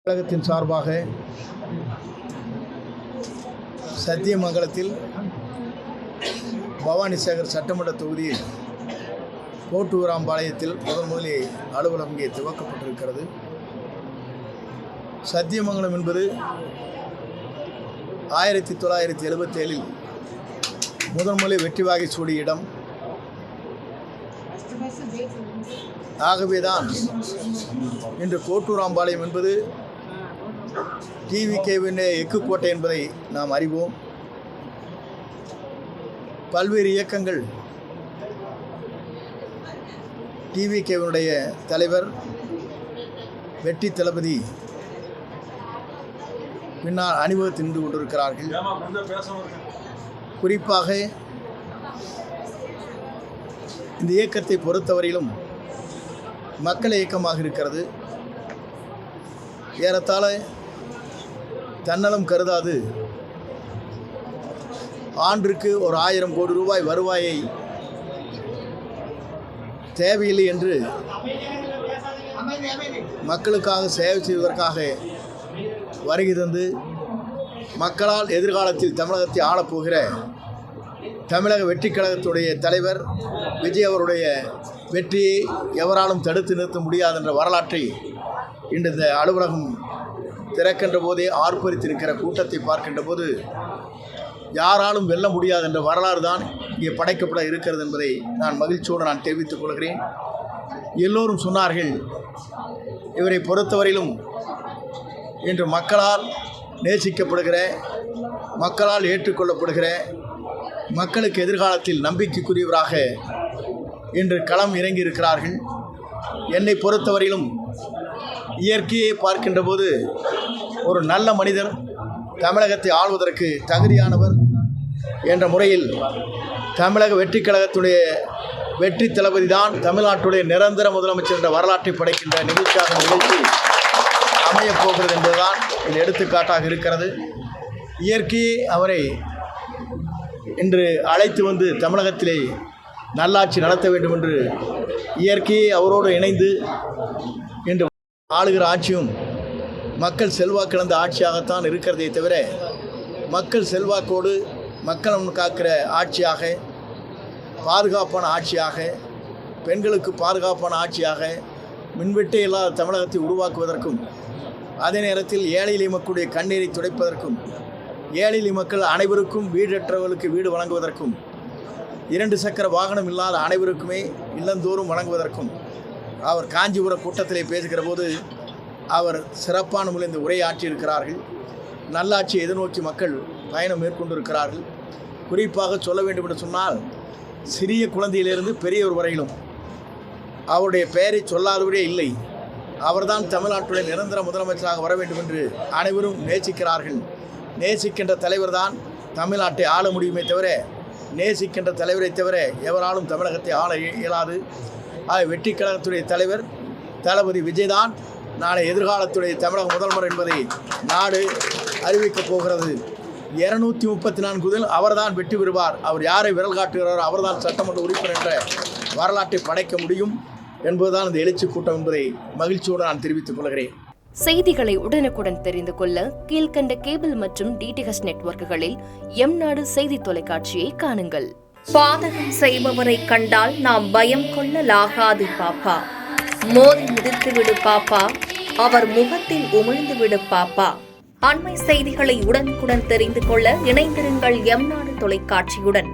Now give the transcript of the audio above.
கழகத்தின் சார்பாக சத்தியமங்கலத்தில் பவானிசாகர் சட்டமன்ற தொகுதியில் கோட்டூராம்பாளையத்தில் முதலில் அலுவலகம் இங்கே துவக்கப்பட்டிருக்கிறது. சத்தியமங்கலம் என்பது 1977 முதலில் வெற்றி வாகை சூடிய இடம். ஆகவேதான் இன்று கோட்டூராம்பாளையம் என்பது டிவிகேவின் எக்கு கோட்டை என்பதை நாம் அறிவோம். பல்வேறு இயக்கங்கள் டிவிகேவினுடைய தலைவர் வெற்றி தளபதி பின்னால் அணிவகுத்து நின்று கொண்டிருக்கிறார்கள். குறிப்பாக இந்த இயக்கத்தை பொறுத்தவரையிலும் மக்கள் இயக்கமாக இருக்கிறது. ஏறத்தாழ தன்னலம் கருதாது ஆண்டிற்கு ஒரு 1000 கோடி ரூபாய் வருவாயை தேவையில்லை என்று மக்களுக்காக சேவை செய்வதற்காக வருகை தந்து மக்களால் எதிர்காலத்தில் தமிழகத்தை ஆளப்போகிற தமிழக வெற்றி கழகத்துடைய தலைவர் விஜய் அவருடைய வெற்றியை எவராலும் தடுத்து நிறுத்த முடியாது என்ற வரலாற்றை இன்று இந்த அலுவலகம் திறக்கின்ற போதே ஆர்ப்பரித்திருக்கிற கூட்டத்தை பார்க்கின்ற போது யாராலும் வெல்ல முடியாது என்ற வரலாறு தான் இங்கே படைக்கப்பட இருக்கிறது என்பதை நான் மகிழ்ச்சியோடு நான் தெரிவித்துக் கொள்கிறேன். எல்லோரும் சொன்னார்கள், இவரை பொறுத்தவரையிலும் இன்று மக்களால் நேசிக்கப்படுகிற, மக்களால் ஏற்றுக்கொள்ளப்படுகிற, மக்களுக்கு எதிர்காலத்தில் நம்பிக்கைக்குரியவராக இன்று களம் இறங்கியிருக்கிறார்கள். என்னை பொறுத்தவரையிலும் இயற்கையை பார்க்கின்ற போது ஒரு நல்ல மனிதர் தமிழகத்தை ஆள்வதற்கு தகுதியானவர் என்ற முறையில் தமிழக வெற்றி கழகத்துடைய வெற்றி தளபதி தான் தமிழ்நாட்டுடைய நிரந்தர முதலமைச்சர் என்ற வரலாற்றை படைக்கின்ற நிகழ்ச்சி அமையப் போகிறது என்பதுதான் இது எடுத்துக்காட்டாக இருக்கிறது. இயற்கையே அவரை இன்று அழைத்து வந்து தமிழகத்திலே நல்லாட்சி நடத்த வேண்டும் என்று இயற்கையை அவரோடு இணைந்து இன்று ஆளுகிற ஆட்சியும் மக்கள் செல்வாக்கிழந்த ஆட்சியாகத்தான் இருக்கிறதே தவிர மக்கள் செல்வாக்கோடு மக்கள் காக்கிற ஆட்சியாக, பாதுகாப்பான ஆட்சியாக, பெண்களுக்கு பாதுகாப்பான ஆட்சியாக, மின்வெட்டே இல்லாத தமிழகத்தை உருவாக்குவதற்கும் அதே நேரத்தில் ஏழை எளிய மக்களுடைய கண்ணீரை துடைப்பதற்கும், ஏழை எளிய மக்கள் அனைவருக்கும் வீடற்றவர்களுக்கு வீடு வழங்குவதற்கும், 2 சக்கர வாகனம் இல்லாத அனைவருக்குமே இல்லந்தோறும் வழங்குவதற்கும் அவர் காஞ்சிபுரம் கூட்டத்திலே பேசுகிற போது அவர் சிறப்பான முறையில் இந்த உரையாற்றியிருக்கிறார்கள். நல்லாட்சியை எதிர்நோக்கி மக்கள் பயணம் மேற்கொண்டிருக்கிறார்கள். குறிப்பாக சொல்ல வேண்டும் என்று சொன்னால், சிறிய குழந்தையிலிருந்து பெரியவர் வரையிலும் அவருடைய பெயரை சொல்லாதவரே இல்லை. அவர்தான் தமிழ்நாட்டுடைய நிரந்தர முதலமைச்சராக வர வேண்டும் என்று அனைவரும் நேசிக்கிறார்கள். நேசிக்கின்ற தலைவர் தான் தமிழ்நாட்டை ஆள முடியுமே தவிர, நேசிக்கின்ற தலைவரை தவிர எவராலும் தமிழகத்தை ஆள இயலாது. வெற்றி கழகத்துடைய தலைவர் தளபதி விஜய் தான் நாளை எதிர்காலத்துடைய தமிழக முதல்வர் என்பதை நாடு அறிவிக்கப் போகிறது. 234 அவர்தான் வெற்றி பெறுவார். அவர் யாரை விரல் காட்டுகிறாரோ அவர்தான் சட்டமன்ற உறுப்பினர் என்ற வரலாற்றை படைக்க முடியும் என்பதுதான் இந்த எழுச்சி கூட்டம் என்பதை மகிழ்ச்சியோடு நான் தெரிவித்துக் கொள்கிறேன். செய்திகளை உடனுக்குடன் தெரிந்து கொள்ள கீழ்கண்ட கேபிள் மற்றும் டிடிஹெச் நெட்வொர்க்குகளில் எம்நாடு செய்தி தொலைக்காட்சியை காணுங்கள். பாதகம் செய்பவரை கண்டால் நாம் பயம் கொள்ளலாகாது பாப்பா. மோதி மிதித்து விடு பாப்பா, அவர் முகத்தில் உமிழ்ந்து விடு பாப்பா. அண்மை செய்திகளை உடனுக்குடன் தெரிந்து கொள்ள இணைந்திருங்கள் எம்நாடு தொலைக்காட்சியுடன்.